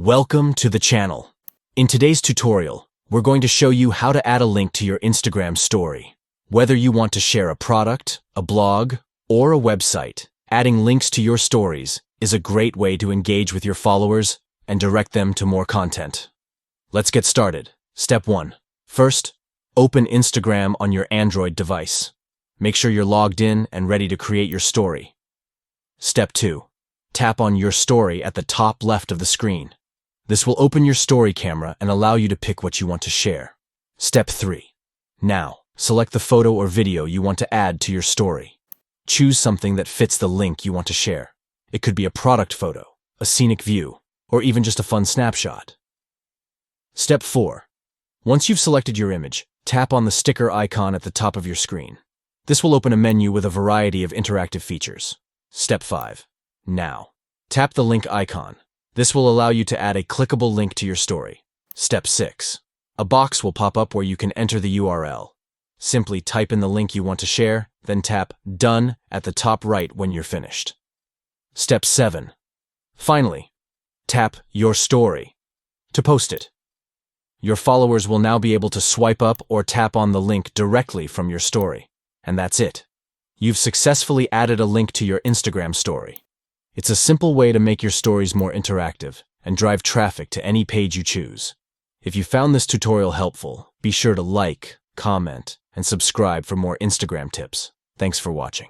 Welcome to the channel. In today's tutorial, we're going to show you how to add a link to your Instagram story. Whether you want to share a product, a blog, or a website, adding links to your stories is a great way to engage with your followers and direct them to more content. Let's get started. Step 1. First, open Instagram on your Android device. Make sure you're logged in and ready to create your story. Step 2. Tap on your story at the top left of the screen. This will open your story camera and allow you to pick what you want to share. Step 3. Now, select the photo or video you want to add to your story. Choose something that fits the link you want to share. It could be a product photo, a scenic view, or even just a fun snapshot. Step 4. Once you've selected your image, tap on the sticker icon at the top of your screen. This will open a menu with a variety of interactive features. Step 5. Now, tap the link icon. This will allow you to add a clickable link to your story. Step 6. A box will pop up where you can enter the URL. Simply type in the link you want to share, then tap Done at the top right when you're finished. Step 7. Finally, tap Your Story to post it. Your followers will now be able to swipe up or tap on the link directly from your story. And that's it. You've successfully added a link to your Instagram story. It's a simple way to make your stories more interactive and drive traffic to any page you choose. If you found this tutorial helpful, be sure to like, comment, and subscribe for more Instagram tips. Thanks for watching.